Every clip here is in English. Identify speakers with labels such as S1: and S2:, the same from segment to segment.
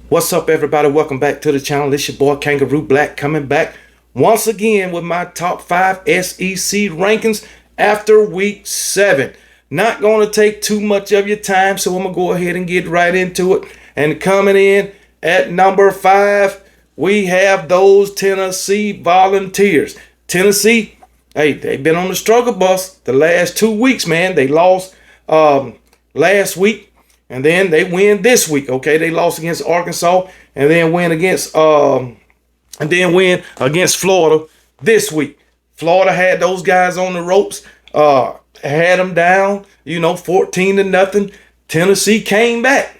S1: What's up, everybody? Welcome back to the channel. It's your boy Kangaroo Black coming back once again with my top 5 SEC rankings after week 7. Not going to take too much of your time, so I'm going to go ahead and get right into it. And coming in at number 5, we have those Tennessee Volunteers. Tennessee, hey, they've been on the struggle bus the last 2 weeks, man. They lost last week. And then they win this week. Okay, they lost against Arkansas, and then win against Florida this week. Florida had those guys on the ropes, had them down, 14-0. Tennessee came back,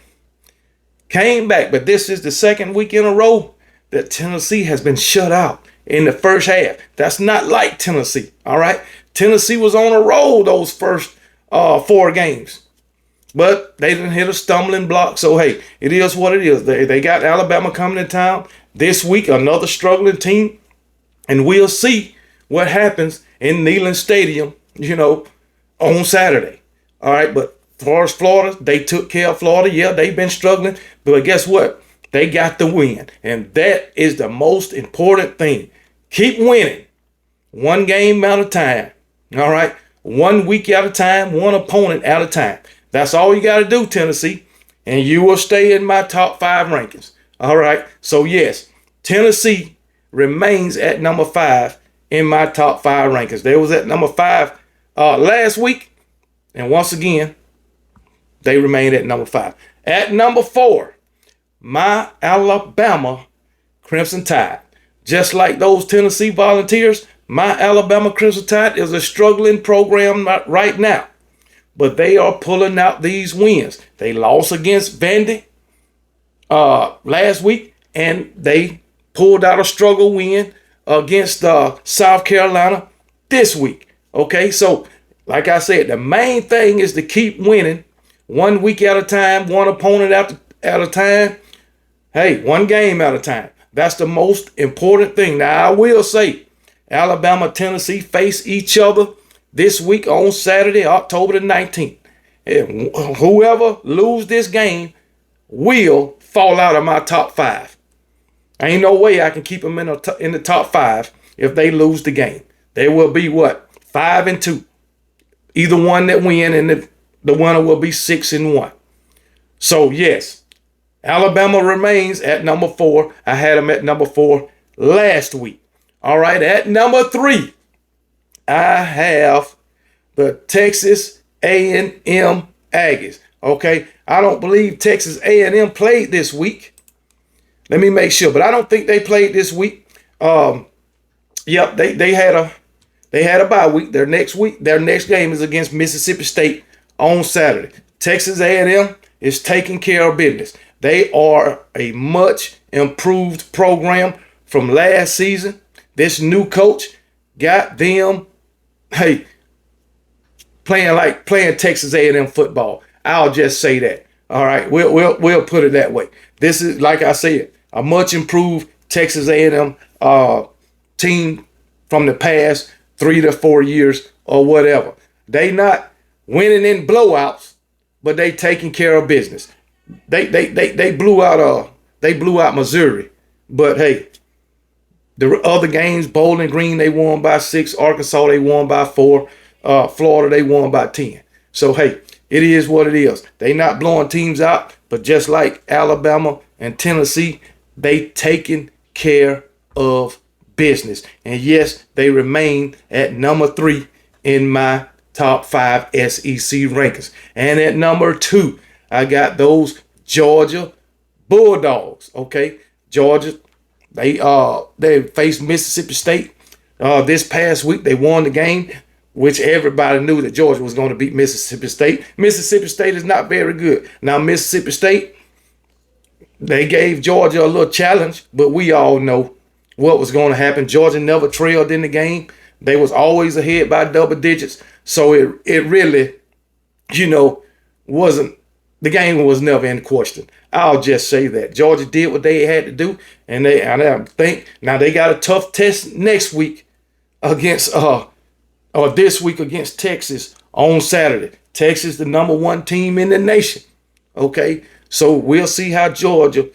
S1: but this is the second week in a row that Tennessee has been shut out in the first half. That's not like Tennessee. All right, Tennessee was on a roll those first 4 games. But they didn't hit a stumbling block. So, hey, it is what it is. They got Alabama coming to town this week, another struggling team. And we'll see what happens in Neyland Stadium, on Saturday. All right, but as far as Florida, they took care of Florida. Yeah, they've been struggling. But guess what? They got the win. And that is the most important thing. Keep winning. One game at a time. All right? 1 week at a time, one opponent at a time. That's all you got to do, Tennessee, and you will stay in my top 5 rankings. All right. So, yes, Tennessee remains at number 5 in my top 5 rankings. They was at number 5 last week, and once again, they remain at number 5. At number 4, my Alabama Crimson Tide. Just like those Tennessee Volunteers, my Alabama Crimson Tide is a struggling program right now. But they are pulling out these wins. They lost against Vandy last week, and they pulled out a struggle win against South Carolina this week. Okay, so like I said, the main thing is to keep winning 1 week at a time, one opponent at a time. Hey, one game at a time. That's the most important thing. Now, I will say, Alabama, Tennessee face each other this week on Saturday, October the 19th. And whoever lose this game will fall out of my top 5. Ain't no way I can keep them in the top 5 if they lose the game. They will be what? 5-2. Either one that win, and the winner will be 6-1. So yes, Alabama remains at number 4. I had them at number 4 last week. All right, at number 3. I have the Texas A&M Aggies. Okay, I don't believe Texas A&M played this week. Let me make sure, but I don't think they played this week. Yep, they had a bye week. Their next game is against Mississippi State on Saturday. Texas A&M is taking care of business. They are a much improved program from last season. This new coach got them. Hey, playing Texas A&M football. I'll just say that. All right, we'll put it that way. This is, like I said, a much improved Texas A&M team from the past 3 to 4 years or whatever. They not winning in blowouts, but they taking care of business. They blew out Missouri, but hey. The other games, Bowling Green, they won by 6. Arkansas, they won by 4. Florida, they won by 10. So, hey, it is what it is. They not blowing teams out, but just like Alabama and Tennessee, they taking care of business. And yes, they remain at number 3 in my top 5 SEC rankings. And at number 2, I got those Georgia Bulldogs. Okay, Georgia. They faced Mississippi State this past week. They won the game, which everybody knew that Georgia was going to beat Mississippi State. Mississippi State is not very good. Now, Mississippi State, they gave Georgia a little challenge, but we all know what was going to happen. Georgia never trailed in the game. They was always ahead by double digits. So it really, wasn't. The game was never in question. I'll just say that Georgia did what they had to do, and I think now they got a tough test next week against this week against Texas on Saturday. Texas, the number 1 team in the nation. Okay, so we'll see how Georgia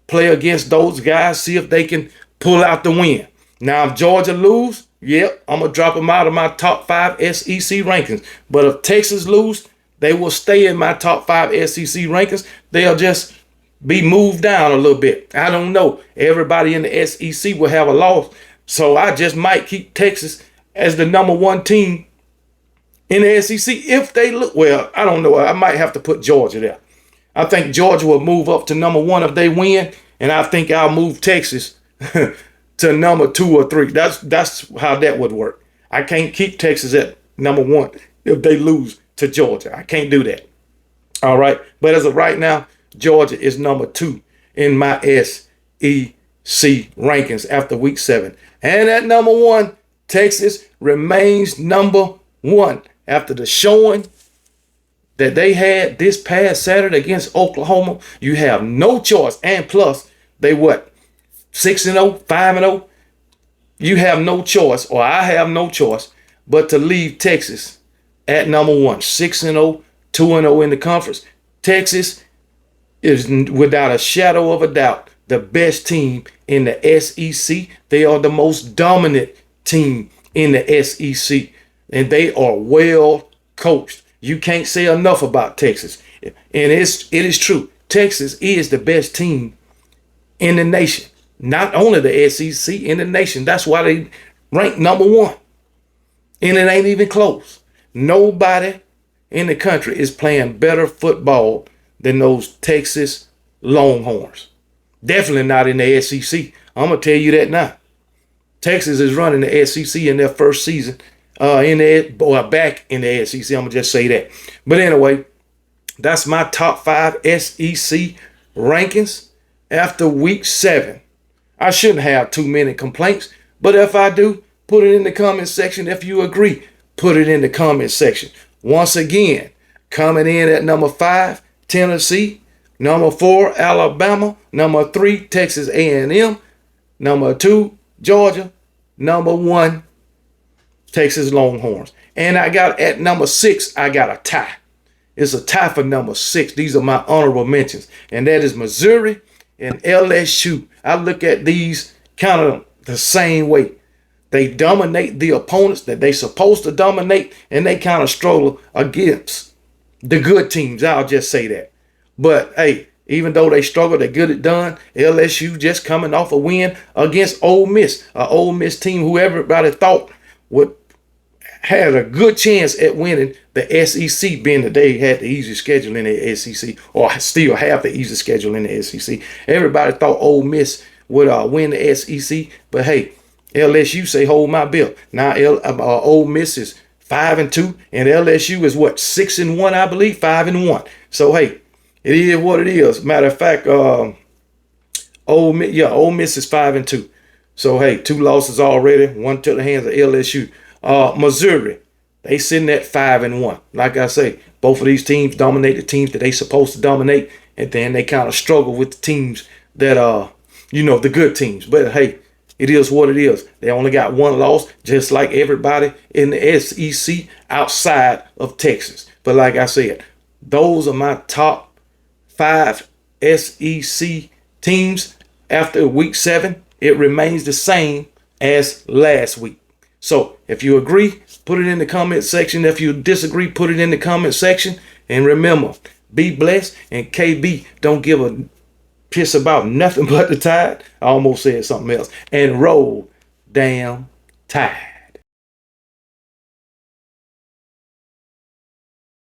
S1: play against those guys, see if they can pull out the win. Now, if Georgia lose, yep, I'm going to drop them out of my top 5 SEC rankings. But if Texas lose, they will stay in my top 5 SEC rankings. They'll just be moved down a little bit. I don't know. Everybody in the SEC will have a loss. So I just might keep Texas as the number 1 team in the SEC. If they look, well, I don't know. I might have to put Georgia there. I think Georgia will move up to number 1 if they win. And I think I'll move Texas to number 2 or 3. That's how that would work. I can't keep Texas at number 1 if they lose to Georgia. I can't do that. All right. But as of right now, Georgia is number 2 in my SEC rankings after week 7. And at number 1, Texas remains number 1 after the showing that they had this past Saturday against Oklahoma. You have no choice. And plus, they what? 6-0, 5-0. You have no choice, or I have no choice, but to leave Texas at number 1. 6-0, 2-0 in the conference. Texas is without a shadow of a doubt the best team in the SEC. They are the most dominant team in the SEC, and they are well coached. You can't say enough about Texas, and it is true. Texas is the best team in the nation, not only the SEC, in the nation. That's why they rank number 1, and it ain't even close. Nobody in the country is playing better football than those Texas Longhorns. Definitely not in the SEC. I'm going to tell you that now. Texas is running the SEC in their first season back in the SEC. I'm going to just say that. But anyway, that's my top 5 SEC rankings after week 7. I shouldn't have too many complaints, but if I do, put it in the comment section. If you agree, put it in the comment section. Once again, coming in at number 5, Tennessee. Number 4, Alabama. Number 3, Texas A&M. Number 2, Georgia. Number 1, Texas Longhorns. And I got at number 6, I got a tie. It's a tie for number 6. These are my honorable mentions. And that is Missouri and LSU. I look at these kind of the same way. They dominate the opponents that they supposed to dominate, and they kind of struggle against the good teams. I'll just say that. But hey, even though they struggle, they're good at done. LSU just coming off a win against Ole Miss, an Ole Miss team who everybody thought would had a good chance at winning the SEC, being that they had the easy schedule in the SEC, or still have the easy schedule in the SEC. Everybody thought Ole Miss would win the SEC, but hey, LSU say hold my bill. Now Ole Miss is 5-2, and LSU is what, 6-1, I believe, 5-1. So hey, it is what it is. Matter of fact, Ole Miss is 5-2. So hey, 2 losses already, 1 to the hands of LSU. Missouri, they sitting at 5-1. Like I say, both of these teams dominate the teams that they supposed to dominate, and then they kind of struggle with the teams that the good teams. But hey, it is what it is. They only got 1 loss, just like everybody in the SEC outside of Texas. But like I said, those are my top 5 SEC teams after week 7. It remains the same as last week. So if you agree, put it in the comment section. If you disagree, put it in the comment section. And remember, be blessed. And KB, don't give a piss about nothing but the Tide. I almost said something else. And roll damn Tide.